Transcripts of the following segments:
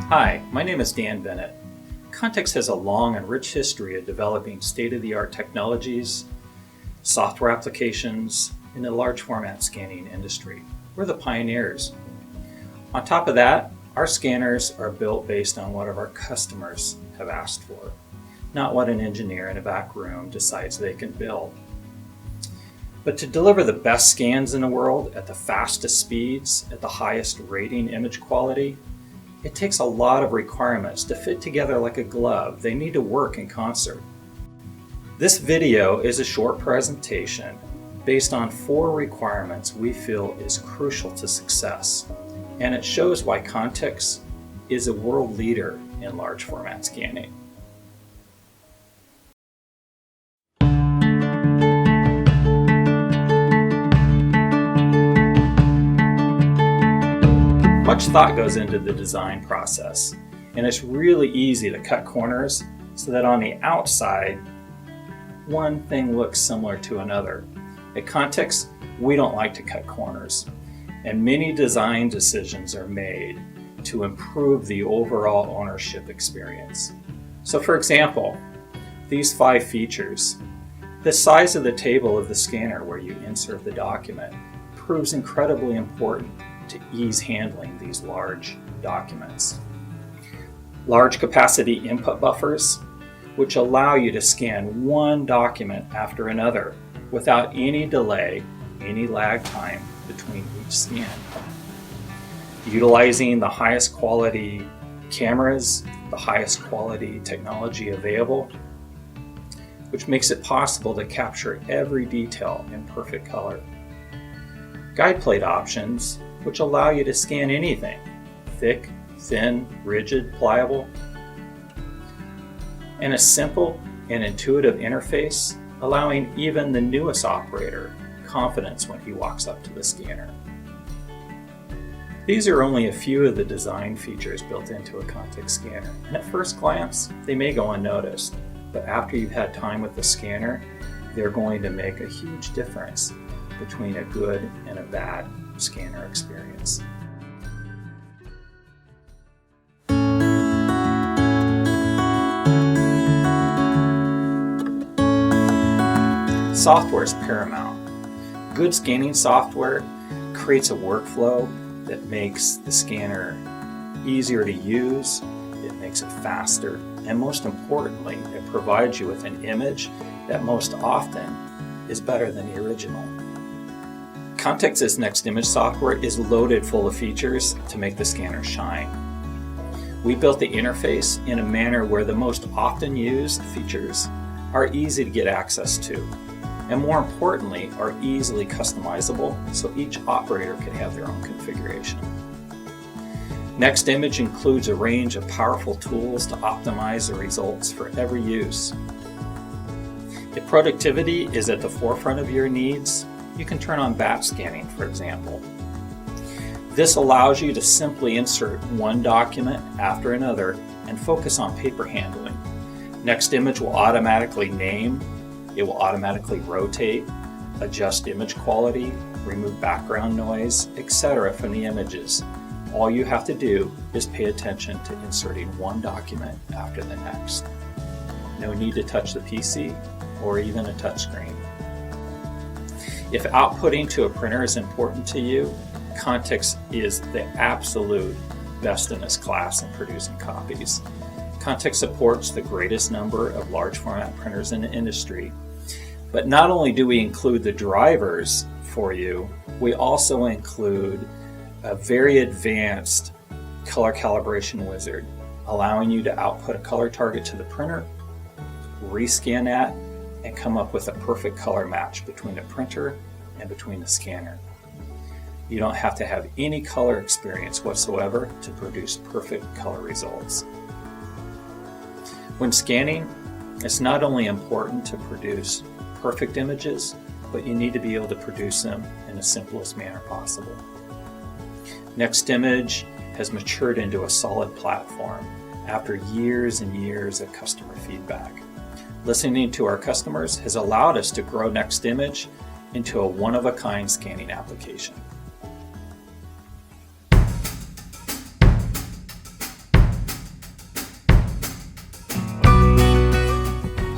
Hi, my name is Dan Bennett. Contex has a long and rich history of developing state-of-the-art technologies, software applications in the large format scanning industry. We're the pioneers. On top of that, our scanners are built based on what our customers have asked for, not what an engineer in a back room decides they can build. But to deliver the best scans in the world at the fastest speeds, at the highest rating image quality, it takes a lot of requirements to fit together like a glove. They need to work in concert. This video is a short presentation based on 4 requirements we feel is crucial to success, and it shows why Contex is a world leader in large format scanning. Much thought goes into the design process, and it's really easy to cut corners so that on the outside, one thing looks similar to another. At Contex, we don't like to cut corners, and many design decisions are made to improve the overall ownership experience. So for example, these 5 features. The size of the table of the scanner where you insert the document proves incredibly important to ease handling these large documents. Large capacity input buffers, which allow you to scan one document after another without any delay, any lag time between each scan. Utilizing the highest quality cameras, the highest quality technology available, which makes it possible to capture every detail in perfect color. Guide plate options, which allow you to scan anything, thick, thin, rigid, pliable. And a simple and intuitive interface, allowing even the newest operator confidence when he walks up to the scanner. These are only a few of the design features built into a Contex scanner, and at first glance, they may go unnoticed, but after you've had time with the scanner, they're going to make a huge difference between a good and a bad scanner experience. Software is paramount. Good scanning software creates a workflow that makes the scanner easier to use, it makes it faster, and most importantly, it provides you with an image that most often is better than the original. Contex's Next Image software is loaded full of features to make the scanner shine. We built the interface in a manner where the most often used features are easy to get access to, and more importantly, are easily customizable so each operator can have their own configuration. Next Image includes a range of powerful tools to optimize the results for every use. If productivity is at the forefront of your needs, you can turn on batch scanning, for example. This allows you to simply insert one document after another and focus on paper handling. Next Image will automatically name, it will automatically rotate, adjust image quality, remove background noise, etc. from the images. All you have to do is pay attention to inserting one document after the next. No need to touch the PC or even a touchscreen. If outputting to a printer is important to you, Contex is the absolute best in its class in producing copies. Contex supports the greatest number of large format printers in the industry. But not only do we include the drivers for you, we also include a very advanced color calibration wizard, allowing you to output a color target to the printer, rescan that, and come up with a perfect color match between the printer and between the scanner. You don't have to have any color experience whatsoever to produce perfect color results. When scanning, it's not only important to produce perfect images, but you need to be able to produce them in the simplest manner possible. Next Image has matured into a solid platform after years and years of customer feedback. Listening to our customers has allowed us to grow Next Image into a one-of-a-kind scanning application.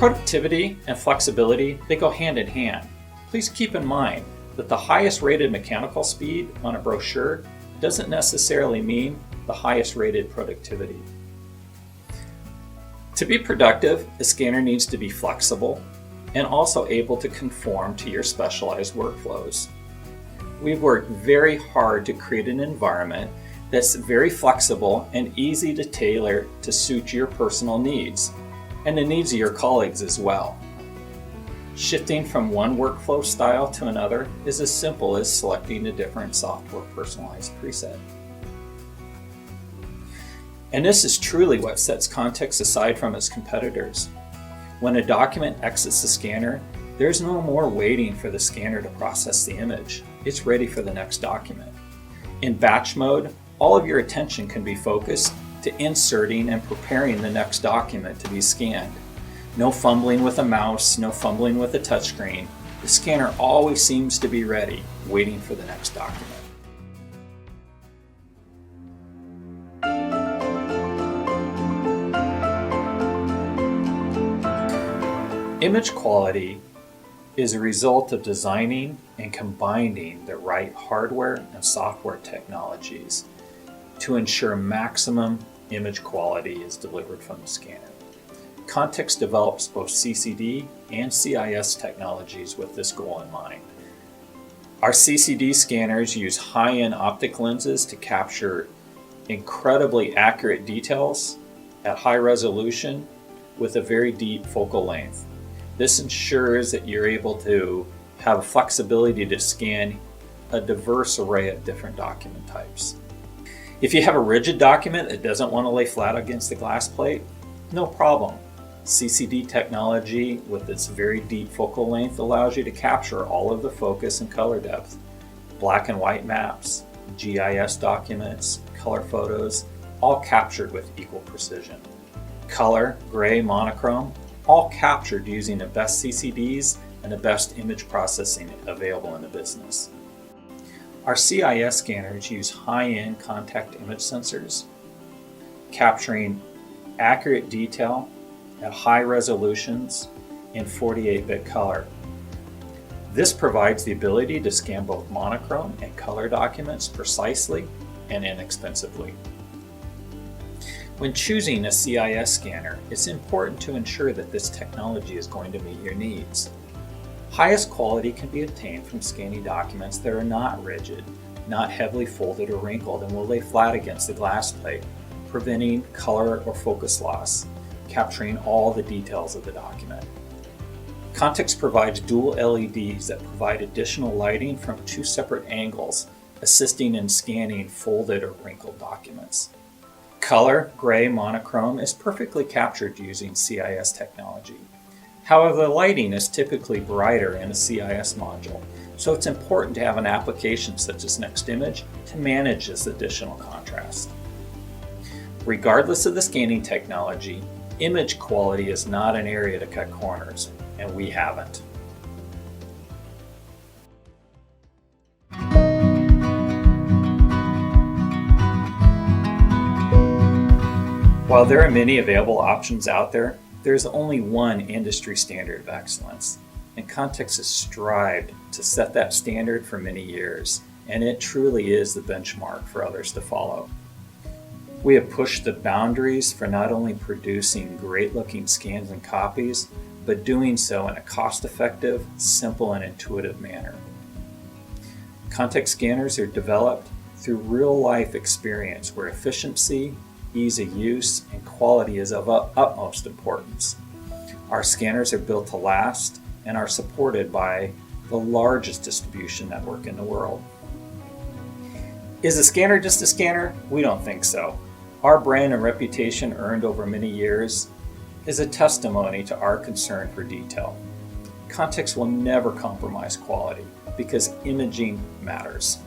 Productivity and flexibility, they go hand in hand. Please keep in mind that the highest rated mechanical speed on a brochure doesn't necessarily mean the highest rated productivity. To be productive, a scanner needs to be flexible and also able to conform to your specialized workflows. We've worked very hard to create an environment that's very flexible and easy to tailor to suit your personal needs and the needs of your colleagues as well. Shifting from one workflow style to another is as simple as selecting a different software personalized preset. And this is truly what sets Contex aside from its competitors. When a document exits the scanner, there's no more waiting for the scanner to process the image. It's ready for the next document. In batch mode, all of your attention can be focused to inserting and preparing the next document to be scanned. No fumbling with a mouse, no fumbling with a touchscreen. The scanner always seems to be ready, waiting for the next document. Image quality is a result of designing and combining the right hardware and software technologies to ensure maximum image quality is delivered from the scanner. Contex develops both CCD and CIS technologies with this goal in mind. Our CCD scanners use high-end optic lenses to capture incredibly accurate details at high resolution with a very deep focal length. This ensures that you're able to have flexibility to scan a diverse array of different document types. If you have a rigid document that doesn't want to lay flat against the glass plate, no problem. CCD technology with its very deep focal length allows you to capture all of the focus and color depth. Black and white maps, GIS documents, color photos, all captured with equal precision. Color, gray, monochrome, all captured using the best CCDs and the best image processing available in the business. Our CIS scanners use high-end contact image sensors, capturing accurate detail at high resolutions in 48-bit color. This provides the ability to scan both monochrome and color documents precisely and inexpensively. When choosing a CIS scanner, it's important to ensure that this technology is going to meet your needs. Highest quality can be obtained from scanning documents that are not rigid, not heavily folded or wrinkled, and will lay flat against the glass plate, preventing color or focus loss, capturing all the details of the document. Contex provides dual LEDs that provide additional lighting from two separate angles, assisting in scanning folded or wrinkled documents. Color, gray, monochrome is perfectly captured using CIS technology. However, the lighting is typically brighter in a CIS module, so it's important to have an application such as Next Image to manage this additional contrast. Regardless of the scanning technology, image quality is not an area to cut corners, and we haven't. While there are many available options out there, there's only one industry standard of excellence, and Contex has strived to set that standard for many years, and it truly is the benchmark for others to follow. We have pushed the boundaries for not only producing great-looking scans and copies, but doing so in a cost-effective, simple, and intuitive manner. Contex scanners are developed through real-life experience where efficiency, ease of use, and quality is of utmost importance. Our scanners are built to last and are supported by the largest distribution network in the world. Is a scanner just a scanner? We don't think so. Our brand and reputation earned over many years is a testimony to our concern for detail. Contex will never compromise quality because imaging matters.